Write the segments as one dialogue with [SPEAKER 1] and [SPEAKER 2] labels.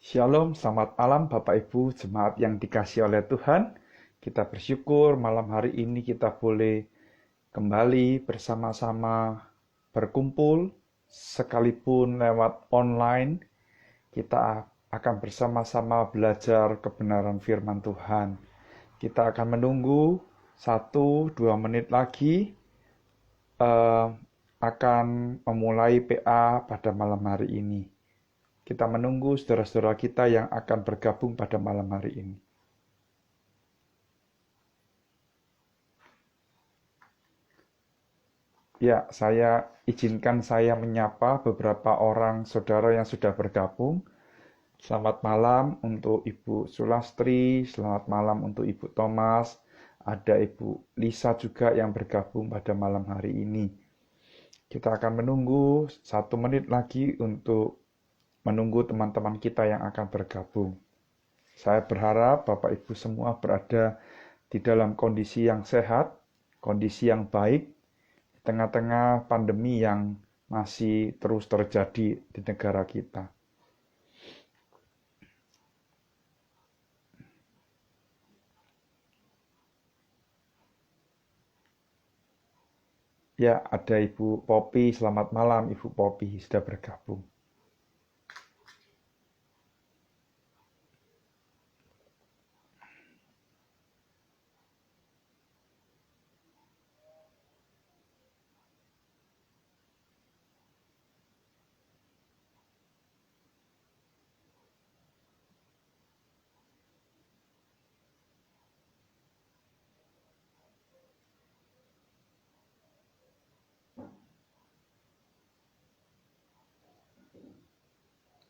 [SPEAKER 1] Shalom, selamat malam Bapak Ibu jemaat yang dikasihi oleh Tuhan. Kita bersyukur malam hari ini kita boleh kembali bersama-sama berkumpul, sekalipun lewat online. Kita akan bersama-sama belajar kebenaran firman Tuhan. Kita akan menunggu 1-2 menit lagi akan memulai PA pada malam hari ini. Kita menunggu saudara-saudara kita yang akan bergabung pada malam hari ini. Ya, izinkan saya menyapa beberapa orang saudara yang sudah bergabung. Selamat malam untuk Ibu Sulastri, selamat malam untuk Ibu Thomas, ada Ibu Lisa juga yang bergabung pada malam hari ini. Kita akan menunggu 1 menit lagi untuk menunggu teman-teman kita yang akan bergabung. Saya berharap Bapak Ibu semua berada di dalam kondisi yang sehat, kondisi yang baik, di tengah-tengah pandemi yang masih terus terjadi di negara kita. Ya, ada Ibu Popi, selamat malam Ibu Popi, sudah bergabung.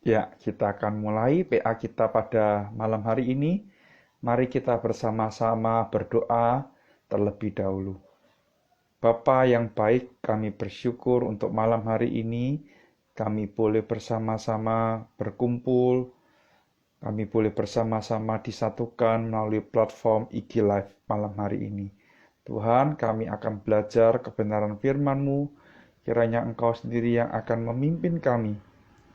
[SPEAKER 1] Ya, kita akan mulai PA kita pada malam hari ini. Mari kita bersama-sama berdoa terlebih dahulu. Bapa yang baik, kami bersyukur untuk malam hari ini. Kami boleh bersama-sama berkumpul. Kami boleh bersama-sama disatukan melalui platform IG Live malam hari ini. Tuhan, kami akan belajar kebenaran firman-Mu. Kiranya Engkau sendiri yang akan memimpin kami.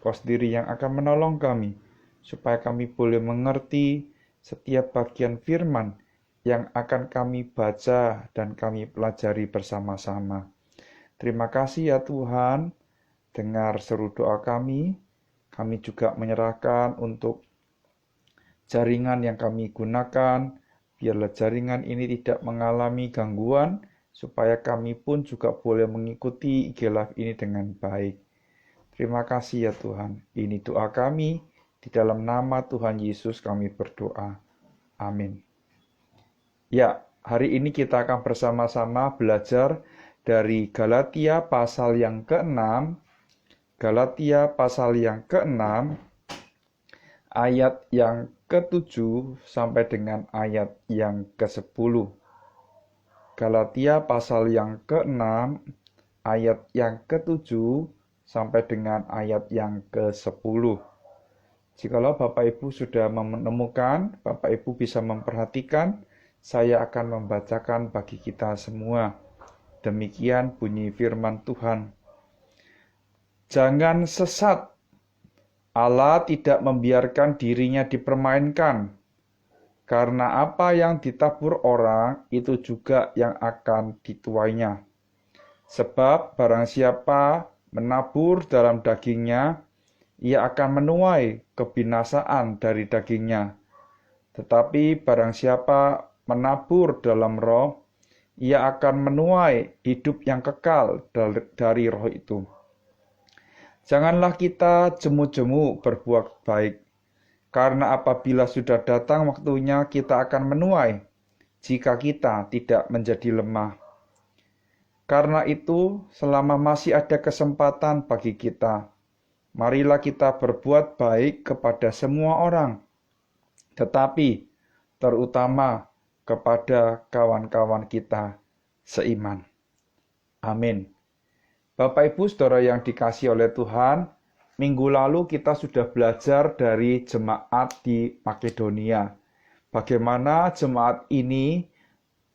[SPEAKER 1] Engkau sendiri yang akan menolong kami, supaya kami boleh mengerti setiap bagian firman yang akan kami baca dan kami pelajari bersama-sama. Terima kasih ya Tuhan, dengar seru doa kami. Kami juga menyerahkan untuk jaringan yang kami gunakan, biarlah jaringan ini tidak mengalami gangguan, supaya kami pun juga boleh mengikuti IG Live ini dengan baik. Terima kasih ya Tuhan. Ini doa kami, di dalam nama Tuhan Yesus kami berdoa. Amin. Ya, hari ini kita akan bersama-sama belajar dari Galatia pasal yang ke-6. Galatia pasal yang ke-6, ayat yang ke-7 sampai dengan ayat yang ke-10. Galatia pasal yang ke-6, ayat yang ke-7 sampai dengan ayat yang ke-10. Jikalau Bapak Ibu sudah menemukan, Bapak Ibu bisa memperhatikan, saya akan membacakan bagi kita semua. Demikian bunyi firman Tuhan. Jangan sesat. Allah tidak membiarkan dirinya dipermainkan. Karena apa yang ditabur orang, itu juga yang akan dituainya. Sebab barang siapa menabur dalam dagingnya, ia akan menuai kebinasaan dari dagingnya. Tetapi barang siapa menabur dalam roh, ia akan menuai hidup yang kekal dari roh itu. Janganlah kita jemu-jemu berbuat baik, karena apabila sudah datang waktunya kita akan menuai, jika kita tidak menjadi lemah. Karena itu, selama masih ada kesempatan bagi kita, marilah kita berbuat baik kepada semua orang, tetapi terutama kepada kawan-kawan kita seiman. Amin. Bapak Ibu Saudara yang dikasihi oleh Tuhan, minggu lalu kita sudah belajar dari jemaat di Makedonia. Bagaimana jemaat ini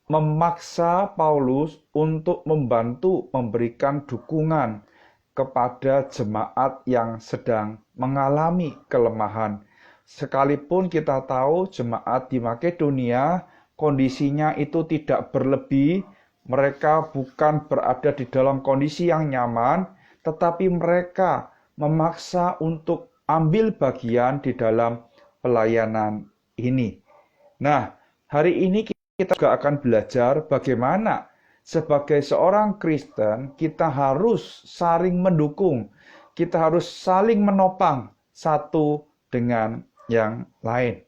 [SPEAKER 1] memaksa Paulus untuk membantu memberikan dukungan kepada jemaat yang sedang mengalami kelemahan, Sekalipun kita tahu jemaat di Makedonia kondisinya itu tidak berlebih, mereka bukan berada di dalam kondisi yang nyaman, tetapi mereka memaksa untuk ambil bagian di dalam pelayanan ini. Nah, hari ini kita juga akan belajar bagaimana sebagai seorang Kristen kita harus saling mendukung, kita harus saling menopang satu dengan yang lain.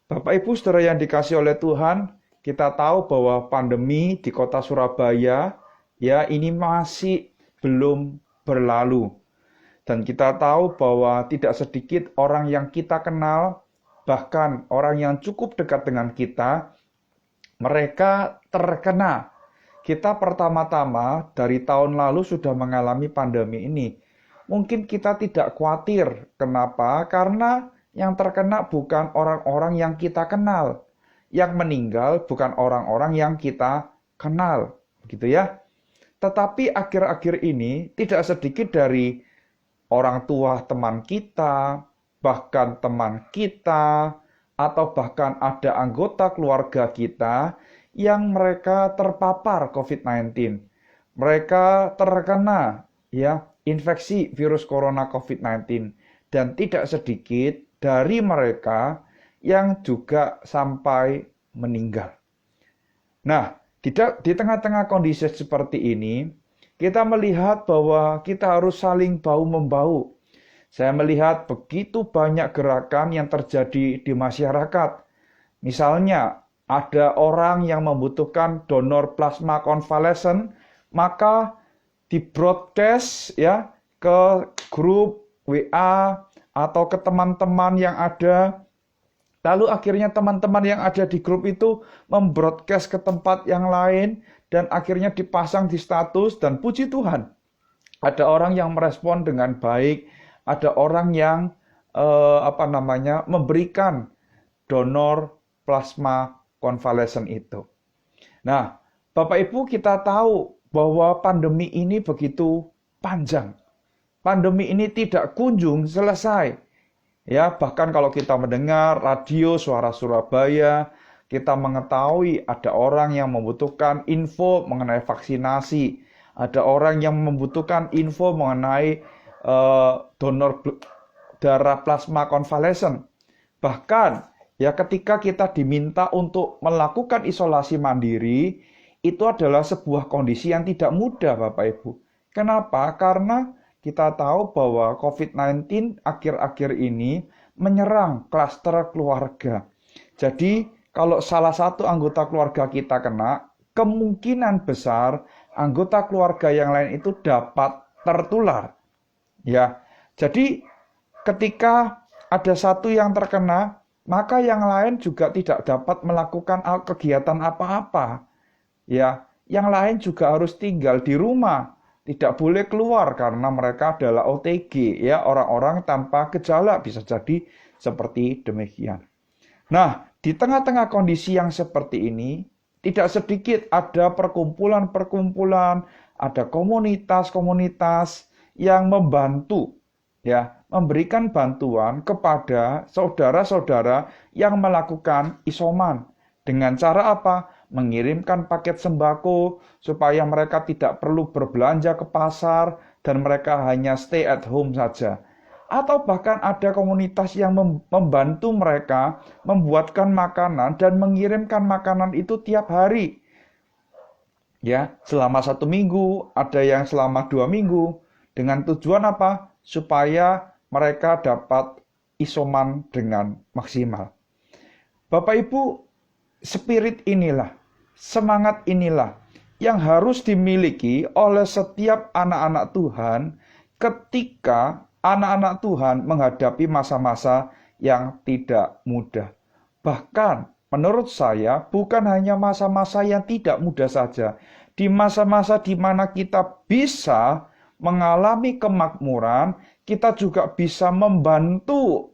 [SPEAKER 1] Bapak Ibu Saudara yang dikasihi oleh Tuhan, kita tahu bahwa pandemi di kota Surabaya ya ini masih belum berlalu. Dan kita tahu bahwa tidak sedikit orang yang kita kenal, bahkan orang yang cukup dekat dengan kita, mereka terkena. Kita pertama-tama dari tahun lalu sudah mengalami pandemi ini. Mungkin kita tidak khawatir. Kenapa? Karena yang terkena bukan orang-orang yang kita kenal. Yang meninggal bukan orang-orang yang kita kenal. Gitu ya. Tetapi akhir-akhir ini tidak sedikit dari orang tua teman kita, bahkan teman kita, atau bahkan ada anggota keluarga kita yang mereka terpapar COVID-19. Mereka terkena ya infeksi virus corona COVID-19 dan tidak sedikit dari mereka yang juga sampai meninggal. Nah, di tengah-tengah kondisi seperti ini, kita melihat bahwa kita harus saling bahu-membahu. Saya melihat begitu banyak gerakan yang terjadi di masyarakat. Misalnya, ada orang yang membutuhkan donor plasma konvalesen, maka di-broadcast ya ke grup WA atau ke teman-teman yang ada. Lalu akhirnya teman-teman yang ada di grup itu membroadcast ke tempat yang lain dan akhirnya dipasang di status dan puji Tuhan. Ada orang yang merespon dengan baik, ada orang yang memberikan donor plasma konvalesen itu. Nah, Bapak Ibu kita tahu bahwa pandemi ini begitu panjang. Pandemi ini tidak kunjung selesai. Ya, bahkan kalau kita mendengar radio Suara Surabaya, kita mengetahui ada orang yang membutuhkan info mengenai vaksinasi, ada orang yang membutuhkan info mengenai donor darah plasma konvalesen. Bahkan ya ketika kita diminta untuk melakukan isolasi mandiri, itu adalah sebuah kondisi yang tidak mudah Bapak Ibu. Kenapa? Karena kita tahu bahwa COVID-19 akhir-akhir ini menyerang klaster keluarga. Jadi kalau salah satu anggota keluarga kita kena, kemungkinan besar anggota keluarga yang lain itu dapat tertular. Ya, jadi ketika ada satu yang terkena, maka yang lain juga tidak dapat melakukan kegiatan apa-apa. Ya, yang lain juga harus tinggal di rumah, tidak boleh keluar karena mereka adalah OTG, ya, orang-orang tanpa gejala, bisa jadi seperti demikian. Nah, di tengah-tengah kondisi yang seperti ini, tidak sedikit ada perkumpulan-perkumpulan, ada komunitas-komunitas yang membantu, ya, memberikan bantuan kepada saudara-saudara yang melakukan isoman. Dengan cara apa? Mengirimkan paket sembako supaya mereka tidak perlu berbelanja ke pasar dan mereka hanya stay at home saja. Atau bahkan ada komunitas yang membantu mereka membuatkan makanan dan mengirimkan makanan itu tiap hari. Ya, selama 1 minggu, ada yang selama 2 minggu. Dengan tujuan apa? Supaya mereka dapat isoman dengan maksimal. Bapak Ibu, spirit inilah, semangat inilah yang harus dimiliki oleh setiap anak-anak Tuhan ketika anak-anak Tuhan menghadapi masa-masa yang tidak mudah. Bahkan menurut saya bukan hanya masa-masa yang tidak mudah saja. Di masa-masa di mana kita bisa mengalami kemakmuran, kita juga bisa membantu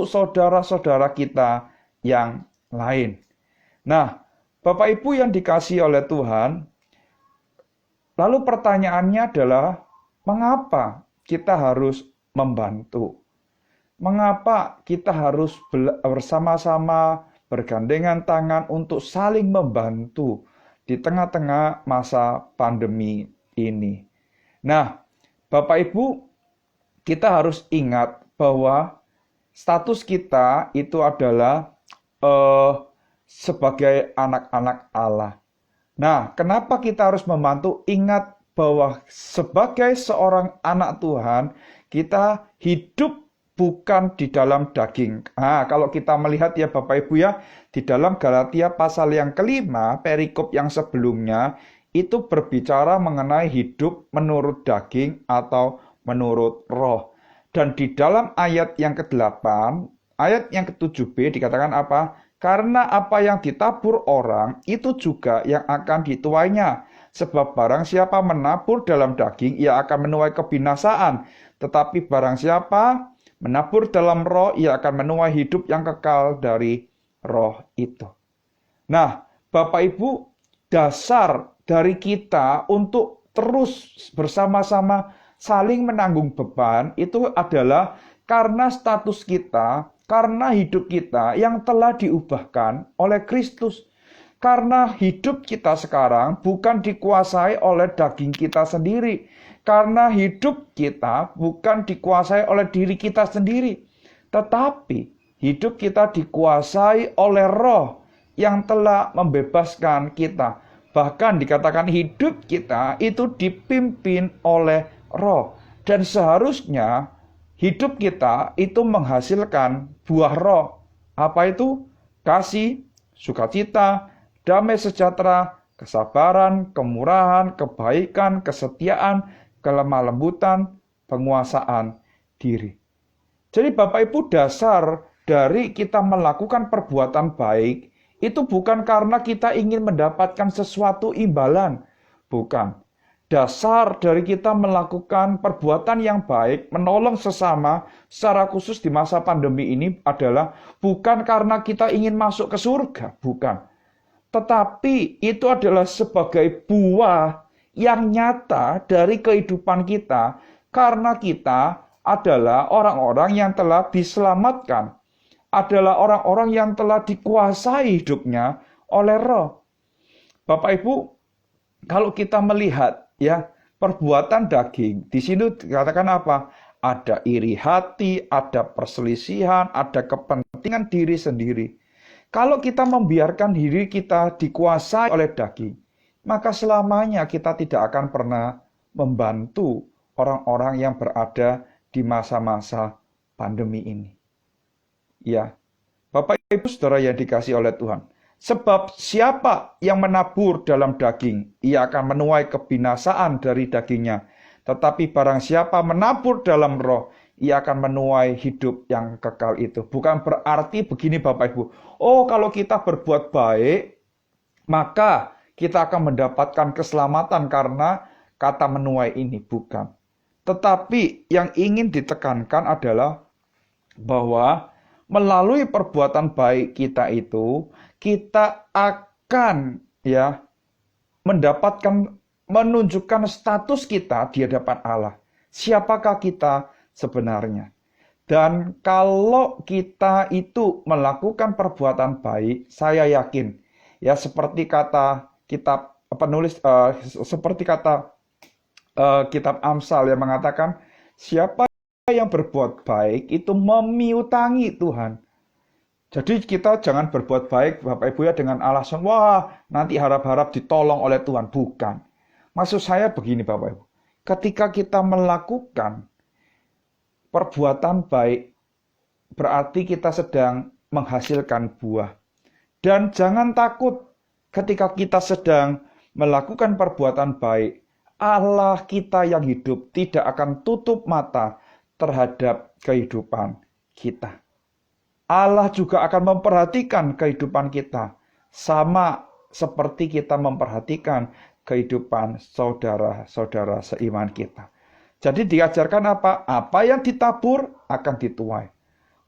[SPEAKER 1] saudara-saudara kita yang lain. Nah, Bapak Ibu yang dikasihi oleh Tuhan, lalu pertanyaannya adalah mengapa kita harus membantu? Mengapa kita harus bersama-sama bergandengan tangan untuk saling membantu di tengah-tengah masa pandemi ini? Nah, Bapak Ibu, kita harus ingat bahwa status kita itu adalah sebagai anak-anak Allah. Nah, kenapa kita harus membantu? Ingat bahwa sebagai seorang anak Tuhan, kita hidup bukan di dalam daging. Nah, kalau kita melihat ya Bapak Ibu ya, di dalam Galatia pasal yang kelima, perikop yang sebelumnya, itu berbicara mengenai hidup menurut daging atau menurut roh. Dan di dalam ayat yang ke-8, ayat yang ke-7b dikatakan apa? Karena apa yang ditabur orang, itu juga yang akan dituainya. Sebab barang siapa menabur dalam daging, ia akan menuai kebinasaan. Tetapi barang siapa menabur dalam roh, ia akan menuai hidup yang kekal dari roh itu. Nah, Bapak Ibu, dasar dari kita untuk terus bersama-sama saling menanggung beban itu adalah karena status kita, karena hidup kita yang telah diubahkan oleh Kristus. Karena hidup kita sekarang bukan dikuasai oleh daging kita sendiri. Karena hidup kita bukan dikuasai oleh diri kita sendiri. Tetapi hidup kita dikuasai oleh roh yang telah membebaskan kita. Bahkan dikatakan hidup kita itu dipimpin oleh roh. Dan seharusnya hidup kita itu menghasilkan buah roh. Apa itu? Kasih, sukacita, damai sejahtera, kesabaran, kemurahan, kebaikan, kesetiaan, kelemah lembutan, penguasaan diri. Jadi Bapak Ibu, dasar dari kita melakukan perbuatan baik itu bukan karena kita ingin mendapatkan sesuatu imbalan. Bukan. Dasar dari kita melakukan perbuatan yang baik, menolong sesama, secara khusus di masa pandemi ini adalah bukan karena kita ingin masuk ke surga. Bukan. Tetapi itu adalah sebagai buah yang nyata dari kehidupan kita karena kita adalah orang-orang yang telah diselamatkan, adalah orang-orang yang telah dikuasai hidupnya oleh roh. Bapak Ibu, kalau kita melihat ya perbuatan daging, di sini dikatakan apa? Ada iri hati, ada perselisihan, ada kepentingan diri sendiri. Kalau kita membiarkan diri kita dikuasai oleh daging, maka selamanya kita tidak akan pernah membantu orang-orang yang berada di masa-masa pandemi ini. Ya, Bapak Ibu Saudara yang dikasihi oleh Tuhan. Sebab siapa yang menabur dalam daging, ia akan menuai kebinasaan dari dagingnya. Tetapi barang siapa menabur dalam roh, ia akan menuai hidup yang kekal itu. Bukan berarti begini Bapak Ibu. Oh, kalau kita berbuat baik, maka kita akan mendapatkan keselamatan karena kata menuai ini. Bukan. Tetapi yang ingin ditekankan adalah bahwa melalui perbuatan baik kita itu, kita akan ya menunjukkan status kita di hadapan Allah. Siapakah kita sebenarnya? Dan kalau kita itu melakukan perbuatan baik, saya yakin ya seperti kata kitab penulis seperti kata kitab Amsal yang mengatakan siapa yang berbuat baik itu memiutangi Tuhan. Jadi kita jangan berbuat baik Bapak Ibu ya dengan alasan wah nanti harap-harap ditolong oleh Tuhan. Bukan. Maksud saya begini Bapak Ibu. Ketika kita melakukan perbuatan baik berarti kita sedang menghasilkan buah. Dan jangan takut ketika kita sedang melakukan perbuatan baik, Allah kita yang hidup tidak akan tutup mata terhadap kehidupan kita. Allah juga akan memperhatikan kehidupan kita, sama seperti kita memperhatikan kehidupan saudara-saudara seiman kita. Jadi diajarkan apa? Apa yang ditabur akan dituai.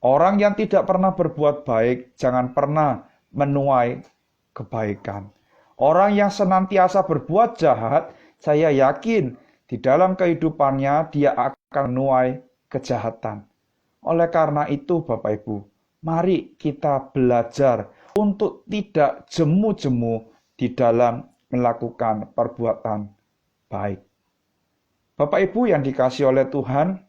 [SPEAKER 1] Orang yang tidak pernah berbuat baik, jangan pernah menuai kebaikan. Orang yang senantiasa berbuat jahat, saya yakin di dalam kehidupannya dia akan menuai kejahatan. Oleh karena itu Bapak Ibu, mari kita belajar untuk tidak jemu-jemu di dalam melakukan perbuatan baik. Bapak Ibu yang dikasihi oleh Tuhan,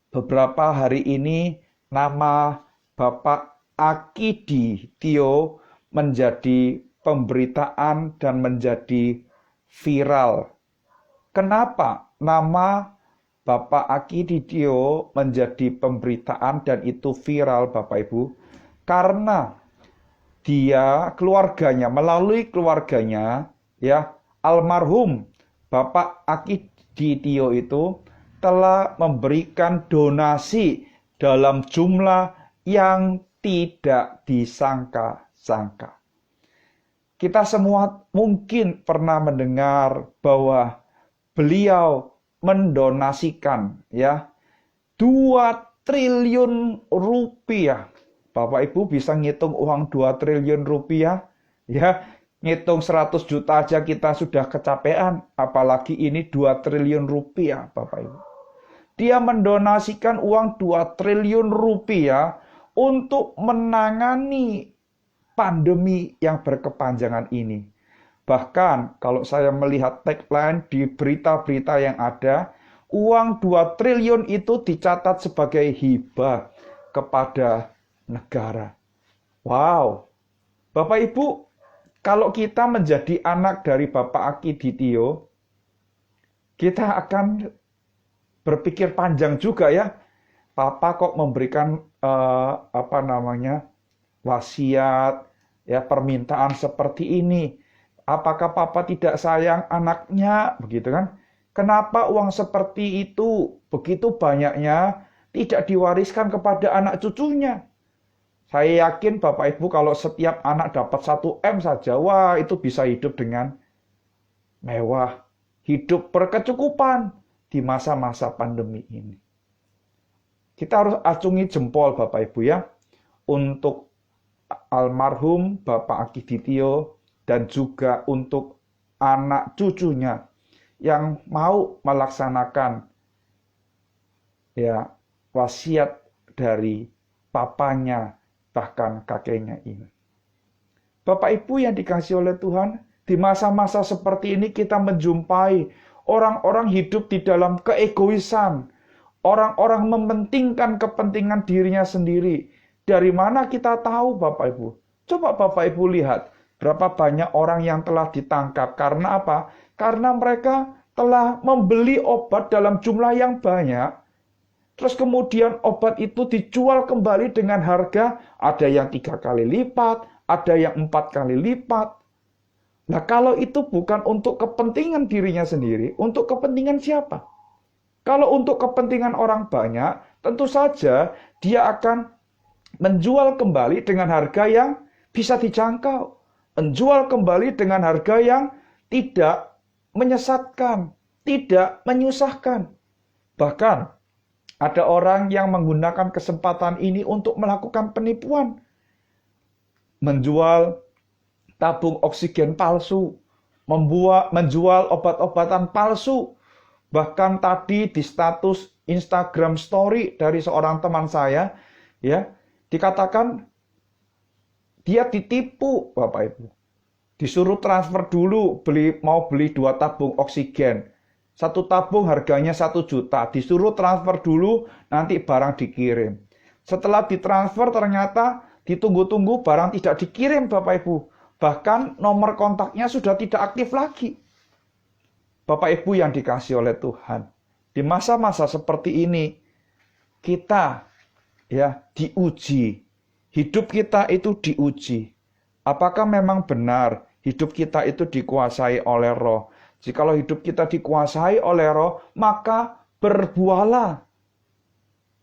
[SPEAKER 1] beberapa hari ini nama Bapak Akidi Tio menjadi pemberitaan dan menjadi viral. Kenapa nama Bapak Akidi Tio menjadi pemberitaan dan itu viral Bapak Ibu? Karena dia keluarganya, melalui keluarganya, ya, almarhum Bapak Akidi Tio itu telah memberikan donasi dalam jumlah yang tidak disangka-sangka. Kita semua mungkin pernah mendengar bahwa beliau mendonasikan ya 2 triliun rupiah. Bapak Ibu bisa ngitung uang 2 triliun rupiah ya, ngitung 100 juta aja kita sudah kecapean, apalagi ini 2 triliun rupiah Bapak Ibu. Dia mendonasikan uang 2 triliun rupiah untuk menangani pandemi yang berkepanjangan ini. Bahkan kalau saya melihat tagline di berita-berita yang ada, uang 2 triliun itu dicatat sebagai hibah kepada negara. Wow. Bapak Ibu, kalau kita menjadi anak dari Bapak Akidi Tio, kita akan berpikir panjang juga ya. Papa kok memberikan wasiat, ya, permintaan seperti ini. Apakah Papa tidak sayang anaknya? Begitu kan? Kenapa uang seperti itu begitu banyaknya tidak diwariskan kepada anak cucunya? Saya yakin Bapak Ibu kalau setiap anak dapat 1 M saja, wah itu bisa hidup dengan mewah. Hidup berkecukupan di masa-masa pandemi ini. Kita harus acungi jempol Bapak Ibu ya, untuk almarhum Bapak Akidi Tio dan juga untuk anak cucunya yang mau melaksanakan ya wasiat dari papanya bahkan kakeknya ini. Bapak Ibu yang dikasihi oleh Tuhan, di masa-masa seperti ini kita menjumpai orang-orang hidup di dalam keegoisan, orang-orang mementingkan kepentingan dirinya sendiri. Dari mana kita tahu Bapak Ibu? Coba Bapak Ibu lihat berapa banyak orang yang telah ditangkap. Karena apa? Karena mereka telah membeli obat dalam jumlah yang banyak. Terus kemudian obat itu dijual kembali dengan harga ada yang 3 kali lipat, ada yang 4 kali lipat. Nah kalau itu bukan untuk kepentingan dirinya sendiri, untuk kepentingan siapa? Kalau untuk kepentingan orang banyak, tentu saja dia akan menjual kembali dengan harga yang bisa dijangkau. Menjual kembali dengan harga yang tidak menyesatkan, tidak menyusahkan. Bahkan ada orang yang menggunakan kesempatan ini untuk melakukan penipuan. Menjual tabung oksigen palsu, menjual obat-obatan palsu. Bahkan tadi di status Instagram story dari seorang teman saya, ya, dikatakan dia ditipu Bapak Ibu. Disuruh transfer dulu, mau beli 2 tabung oksigen. 1 tabung harganya 1 juta. Disuruh transfer dulu, nanti barang dikirim. Setelah ditransfer ternyata ditunggu-tunggu barang tidak dikirim Bapak Ibu. Bahkan nomor kontaknya sudah tidak aktif lagi. Bapak Ibu yang dikasihi oleh Tuhan. Di masa-masa seperti ini, kita ya diuji. Hidup kita itu diuji. Apakah memang benar hidup kita itu dikuasai oleh Roh? Jikalau hidup kita dikuasai oleh Roh, maka berbuahlah.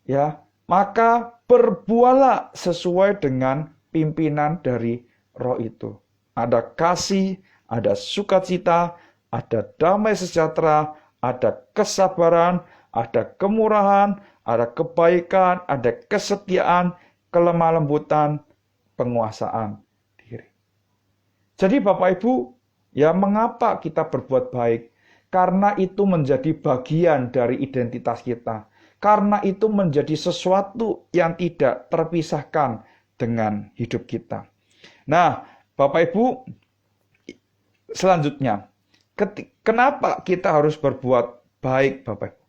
[SPEAKER 1] Ya, maka berbuahlah sesuai dengan pimpinan dari Roh itu. Ada kasih, ada sukacita, ada damai sejahtera, ada kesabaran, ada kemurahan, ada kebaikan, ada kesetiaan, kelemah lembutan, penguasaan diri. Jadi Bapak Ibu, ya mengapa kita berbuat baik? Karena itu menjadi bagian dari identitas kita. Karena itu menjadi sesuatu yang tidak terpisahkan dengan hidup kita. Nah, Bapak Ibu, selanjutnya, kenapa kita harus berbuat baik, Bapak Ibu?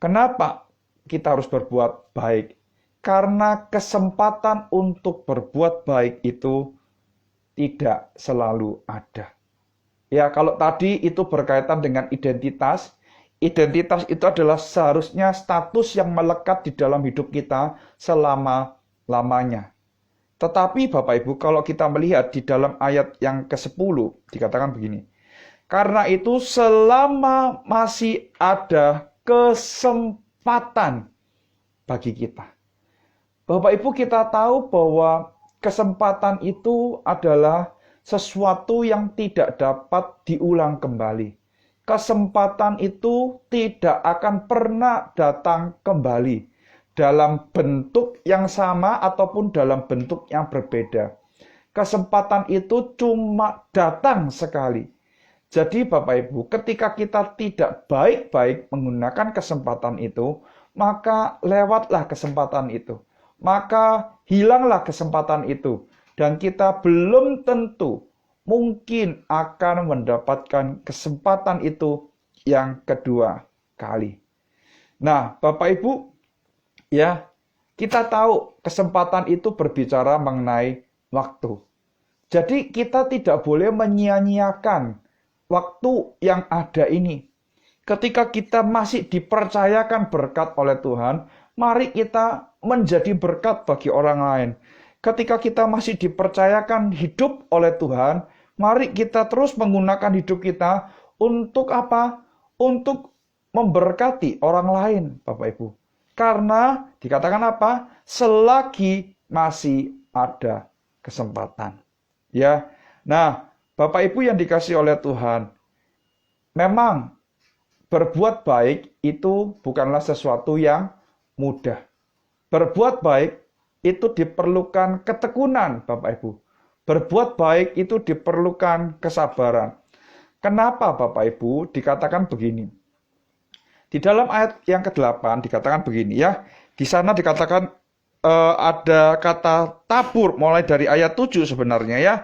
[SPEAKER 1] Kenapa kita harus berbuat baik? Karena kesempatan untuk berbuat baik itu tidak selalu ada. Ya, kalau tadi itu berkaitan dengan identitas. Identitas itu adalah seharusnya status yang melekat di dalam hidup kita selama-lamanya. Tetapi Bapak Ibu, kalau kita melihat di dalam ayat yang ke-10, dikatakan begini. Karena itu selama masih ada kesempatan bagi kita. Bapak Ibu, kita tahu bahwa kesempatan itu adalah sesuatu yang tidak dapat diulang kembali. Kesempatan itu tidak akan pernah datang kembali dalam bentuk yang sama ataupun dalam bentuk yang berbeda. Kesempatan itu cuma datang sekali. Jadi Bapak Ibu, ketika kita tidak baik-baik menggunakan kesempatan itu, maka lewatlah kesempatan itu. Maka hilanglah kesempatan itu. Dan kita belum tentu mungkin akan mendapatkan kesempatan itu yang kedua kali. Nah, Bapak Ibu, ya, kita tahu kesempatan itu berbicara mengenai waktu. Jadi kita tidak boleh menyia-nyiakan waktu yang ada ini. Ketika kita masih dipercayakan berkat oleh Tuhan, mari kita menjadi berkat bagi orang lain. Ketika kita masih dipercayakan hidup oleh Tuhan, mari kita terus menggunakan hidup kita untuk apa? Untuk memberkati orang lain, Bapak Ibu. Karena dikatakan apa? Selagi masih ada kesempatan. Ya. Nah, Bapak Ibu yang dikasihi oleh Tuhan, memang berbuat baik itu bukanlah sesuatu yang mudah. Berbuat baik itu diperlukan ketekunan, Bapak Ibu. Berbuat baik itu diperlukan kesabaran. Kenapa, Bapak Ibu, dikatakan begini? Di dalam ayat yang ke-8 dikatakan begini ya. Di sana dikatakan ada kata tabur, mulai dari ayat 7 sebenarnya ya.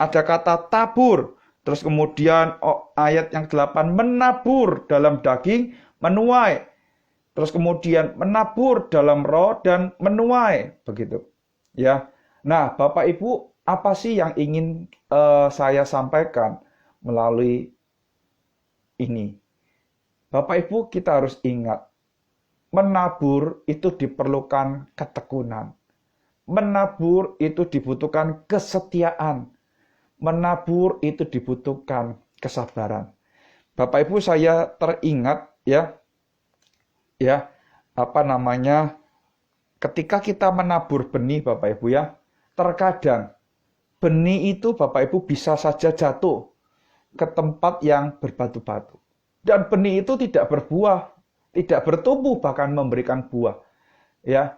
[SPEAKER 1] Ada kata tabur. Terus kemudian ayat yang ke-8 menabur dalam daging, menuai. Terus kemudian menabur dalam roh dan menuai, begitu. Ya. Nah, Bapak Ibu, apa sih yang ingin saya sampaikan melalui ini? Bapak Ibu, kita harus ingat, menabur itu diperlukan ketekunan. Menabur itu dibutuhkan kesetiaan. Menabur itu dibutuhkan kesabaran. Bapak Ibu, saya teringat ketika kita menabur benih, Bapak Ibu ya, terkadang benih itu Bapak Ibu bisa saja jatuh ke tempat yang berbatu-batu. Dan benih itu tidak berbuah, tidak bertumbuh, bahkan memberikan buah. Ya,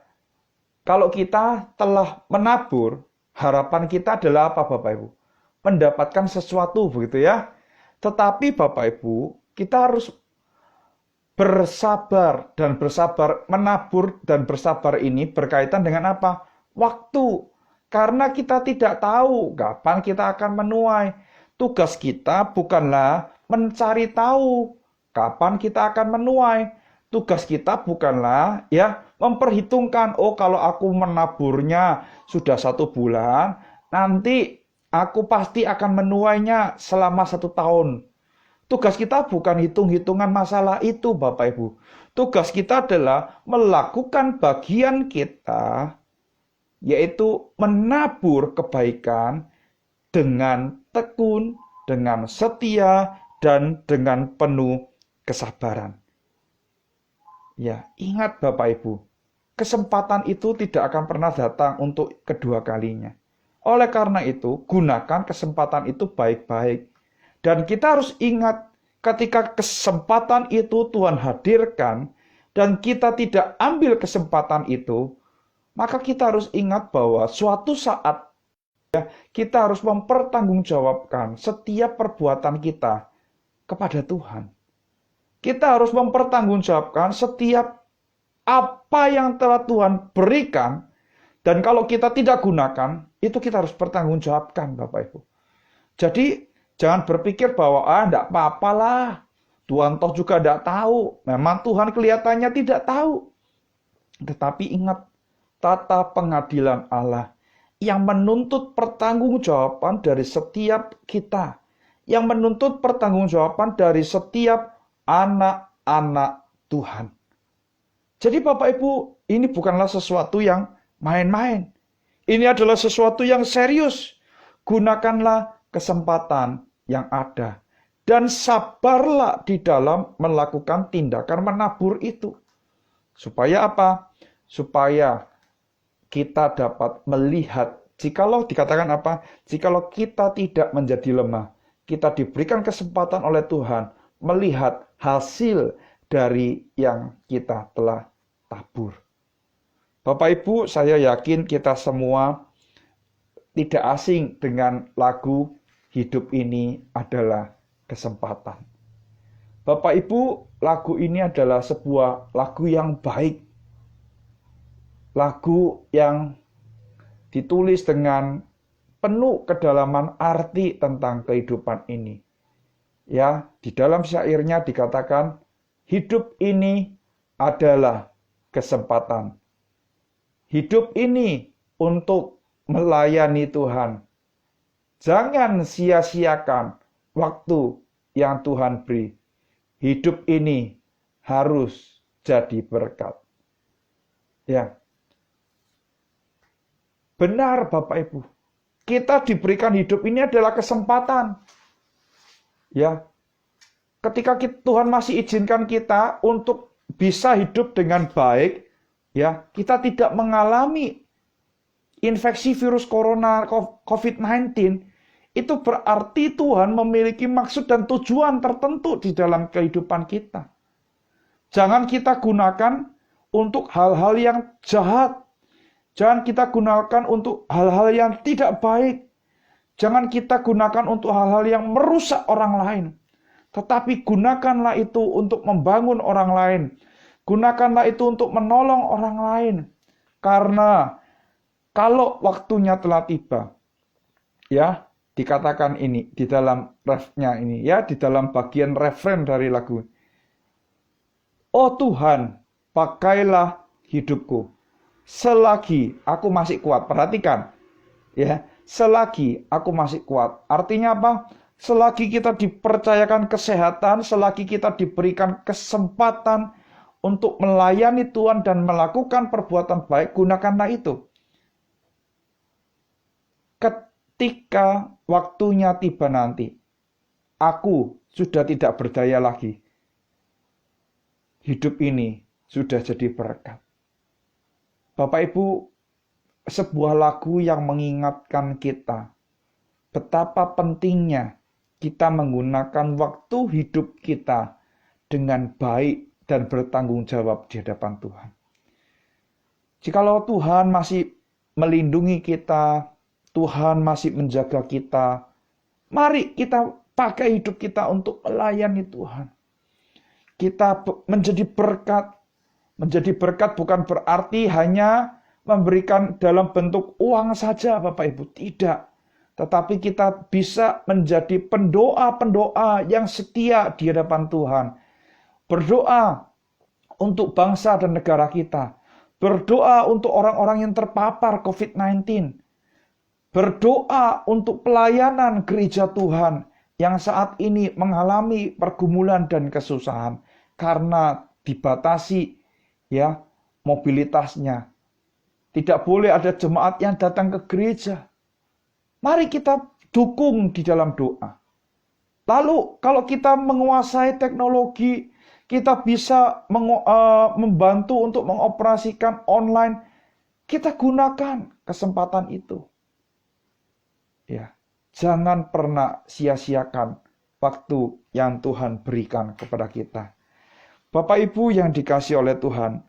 [SPEAKER 1] kalau kita telah menabur, harapan kita adalah apa, Bapak Ibu? Mendapatkan sesuatu, begitu ya. Tetapi Bapak Ibu, kita harus bersabar dan bersabar. Menabur dan bersabar ini berkaitan dengan apa? Waktu. Karena kita tidak tahu kapan kita akan menuai. Tugas kita bukanlah mencari tahu kapan kita akan menuai. Tugas kita bukanlah memperhitungkan, kalau aku menaburnya sudah 1 bulan, nanti aku pasti akan menuainya selama 1 tahun. Tugas kita bukan hitung-hitungan masalah itu, Bapak Ibu. Tugas kita adalah melakukan bagian kita, yaitu menabur kebaikan dengan tekun, dengan setia, dan dengan penuh kesabaran. Ya, ingat Bapak Ibu, kesempatan itu tidak akan pernah datang untuk kedua kalinya. Oleh karena itu, gunakan kesempatan itu baik-baik. Dan kita harus ingat, ketika kesempatan itu Tuhan hadirkan, dan kita tidak ambil kesempatan itu, maka kita harus ingat bahwa suatu saat kita harus mempertanggungjawabkan setiap perbuatan kita kepada Tuhan. Kita harus mempertanggungjawabkan setiap apa yang telah Tuhan berikan, dan kalau kita tidak gunakan, itu kita harus pertanggungjawabkan, Bapak Ibu. Jadi, jangan berpikir bahwa, enggak apa-apalah, Tuhan toh juga enggak tahu. Memang Tuhan kelihatannya tidak tahu. Tetapi ingat, tata pengadilan Allah yang menuntut pertanggungjawaban dari setiap kita. Yang menuntut pertanggungjawaban dari setiap anak-anak Tuhan. Jadi Bapak Ibu, ini bukanlah sesuatu yang main-main. Ini adalah sesuatu yang serius. Gunakanlah kesempatan yang ada. Dan sabarlah di dalam melakukan tindakan menabur itu. Supaya apa? Supaya kita dapat melihat. Jikalau dikatakan apa? Jikalau kita tidak menjadi lemah. Kita diberikan kesempatan oleh Tuhan melihat hasil dari yang kita telah tabur. Bapak Ibu, saya yakin kita semua tidak asing dengan lagu Hidup Ini Adalah Kesempatan. Bapak Ibu, lagu ini adalah sebuah lagu yang baik. Lagu yang ditulis dengan penuh kedalaman arti tentang kehidupan ini. Ya, di dalam syairnya dikatakan, hidup ini adalah kesempatan. Hidup ini untuk melayani Tuhan. Jangan sia-siakan waktu yang Tuhan beri. Hidup ini harus jadi berkat. Ya. Benar Bapak Ibu. Kita diberikan hidup ini adalah kesempatan. Ya. Ketika Tuhan masih izinkan kita untuk bisa hidup dengan baik, ya, kita tidak mengalami infeksi virus corona COVID-19, itu berarti Tuhan memiliki maksud dan tujuan tertentu di dalam kehidupan kita. Jangan kita gunakan untuk hal-hal yang jahat. Jangan kita gunakan untuk hal-hal yang tidak baik. Jangan kita gunakan untuk hal-hal yang merusak orang lain. Tetapi gunakanlah itu untuk membangun orang lain. Gunakanlah itu untuk menolong orang lain. Karena kalau waktunya telah tiba, ya, dikatakan ini di dalam refnya ini, ya, di dalam bagian refren dari lagu. Oh Tuhan, pakailah hidupku selagi aku masih kuat. Perhatikan, ya, selagi aku masih kuat. Artinya apa? Selagi kita dipercayakan kesehatan, selagi kita diberikan kesempatan untuk melayani Tuhan dan melakukan perbuatan baik, gunakanlah itu. Ketika waktunya tiba nanti, aku sudah tidak berdaya lagi. Hidup ini sudah jadi berkat. Bapak Ibu, sebuah lagu yang mengingatkan kita betapa pentingnya kita menggunakan waktu hidup kita dengan baik dan bertanggung jawab di hadapan Tuhan. Jikalau Tuhan masih melindungi kita, Tuhan masih menjaga kita, mari kita pakai hidup kita untuk melayani Tuhan. Kita menjadi berkat. Menjadi berkat bukan berarti hanya memberikan dalam bentuk uang saja, Bapak Ibu. Tidak. Tetapi kita bisa menjadi pendoa-pendoa yang setia di hadapan Tuhan. Berdoa untuk bangsa dan negara kita. Berdoa untuk orang-orang yang terpapar COVID-19. Berdoa untuk pelayanan gereja Tuhan yang saat ini mengalami pergumulan dan kesusahan karena dibatasi, ya, mobilitasnya. Tidak boleh ada jemaat yang datang ke gereja. Mari kita dukung di dalam doa. Lalu kalau kita menguasai teknologi, kita bisa membantu untuk mengoperasikan online, kita gunakan kesempatan itu. Ya, jangan pernah sia-siakan waktu yang Tuhan berikan kepada kita. Bapak Ibu yang dikasihi oleh Tuhan,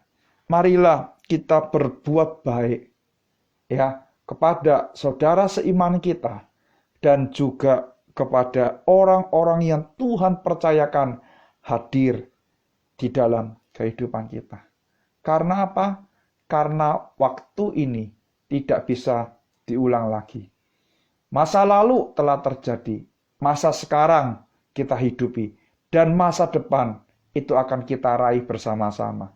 [SPEAKER 1] marilah kita berbuat baik, ya, kepada saudara seiman kita dan juga kepada orang-orang yang Tuhan percayakan hadir di dalam kehidupan kita. Karena apa? Karena waktu ini tidak bisa diulang lagi. Masa lalu telah terjadi, masa sekarang kita hidupi, dan masa depan itu akan kita raih bersama-sama.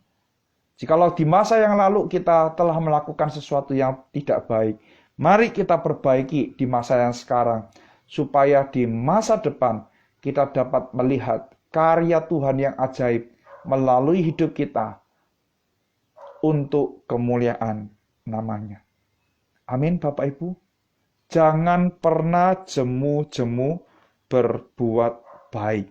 [SPEAKER 1] Jikalau di masa yang lalu kita telah melakukan sesuatu yang tidak baik, mari kita perbaiki di masa yang sekarang, supaya di masa depan kita dapat melihat karya Tuhan yang ajaib melalui hidup kita untuk kemuliaan namanya. Amin Bapak Ibu. Jangan pernah jemu-jemu berbuat baik.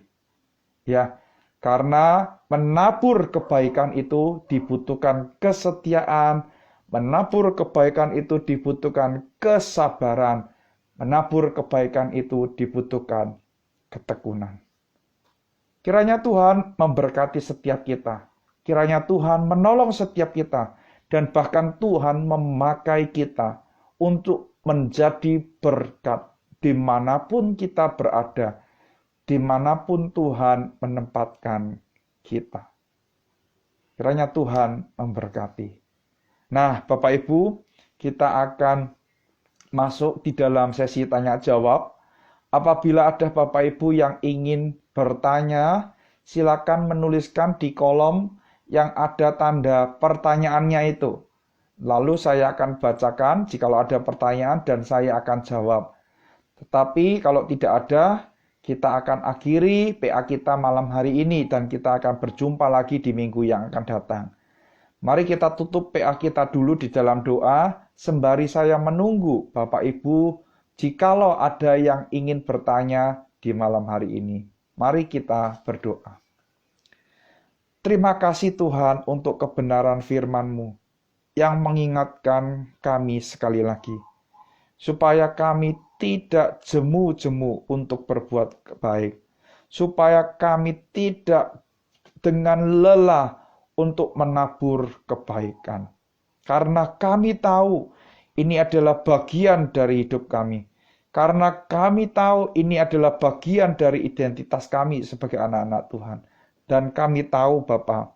[SPEAKER 1] Ya, karena menabur kebaikan itu dibutuhkan kesetiaan, menabur kebaikan itu dibutuhkan kesabaran, menabur kebaikan itu dibutuhkan ketekunan. Kiranya Tuhan memberkati setiap kita. Kiranya Tuhan menolong setiap kita. Dan bahkan Tuhan memakai kita untuk menjadi berkat dimanapun kita berada. Dimanapun Tuhan menempatkan kita. Kiranya Tuhan memberkati. Nah, Bapak Ibu, kita akan masuk di dalam sesi tanya jawab. Apabila ada Bapak Ibu yang ingin bertanya, silakan menuliskan di kolom yang ada tanda pertanyaannya itu. Lalu saya akan bacakan jikalau ada pertanyaan dan saya akan jawab. Tetapi kalau tidak ada, kita akan akhiri PA kita malam hari ini dan kita akan berjumpa lagi di minggu yang akan datang. Mari kita tutup PA kita dulu di dalam doa, sembari saya menunggu Bapak Ibu jikalau ada yang ingin bertanya di malam hari ini. Mari kita berdoa. Terima kasih Tuhan untuk kebenaran firman-Mu yang mengingatkan kami sekali lagi. Supaya kami tidak jemu-jemu untuk berbuat baik. Supaya kami tidak dengan lelah untuk menabur kebaikan. Karena kami tahu ini adalah bagian dari hidup kami. Karena kami tahu ini adalah bagian dari identitas kami sebagai anak-anak Tuhan. Dan kami tahu Bapa,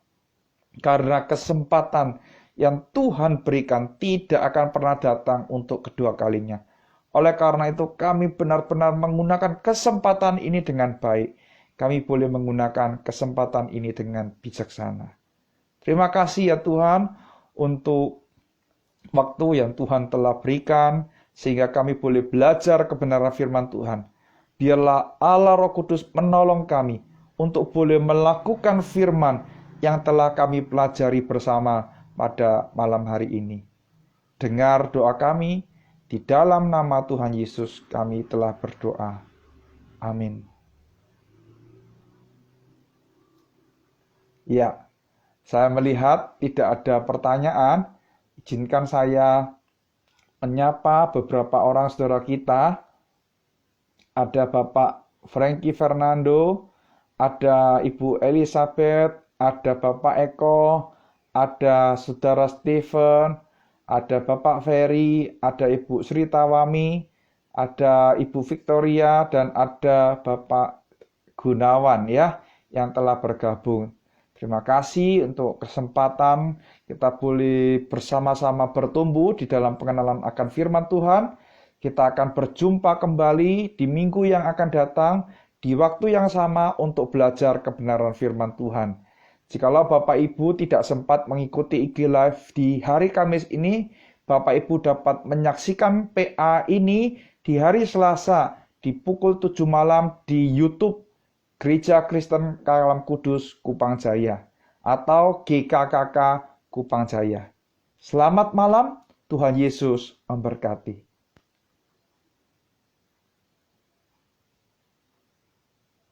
[SPEAKER 1] karena kesempatan yang Tuhan berikan tidak akan pernah datang untuk kedua kalinya. Oleh karena itu kami benar-benar menggunakan kesempatan ini dengan baik. Kami boleh menggunakan kesempatan ini dengan bijaksana. Terima kasih ya Tuhan untuk waktu yang Tuhan telah berikan, sehingga kami boleh belajar kebenaran firman Tuhan. Biarlah Allah Roh Kudus menolong kami untuk boleh melakukan firman yang telah kami pelajari bersama pada malam hari ini. Dengar doa kami, di dalam nama Tuhan Yesus kami telah berdoa. Amin. Ya, saya melihat tidak ada pertanyaan. Izinkan saya menyapa beberapa orang saudara kita. Ada Bapak Frankie Fernando, ada Ibu Elizabeth, ada Bapak Eko, ada Saudara Stephen, ada Bapak Ferry, ada Ibu Sri Tawami, ada Ibu Victoria, dan ada Bapak Gunawan ya yang telah bergabung. Terima kasih untuk kesempatan kita boleh bersama-sama bertumbuh di dalam pengenalan akan firman Tuhan. Kita akan berjumpa kembali di minggu yang akan datang, di waktu yang sama untuk belajar kebenaran firman Tuhan. Jikalau Bapak Ibu tidak sempat mengikuti IG Live di hari Kamis ini, Bapak Ibu dapat menyaksikan PA ini di hari Selasa di pukul 7 malam di YouTube Gereja Kristen Kalam Kudus Kupang Jaya atau GKKK Kupang Jaya. Selamat malam, Tuhan Yesus memberkati.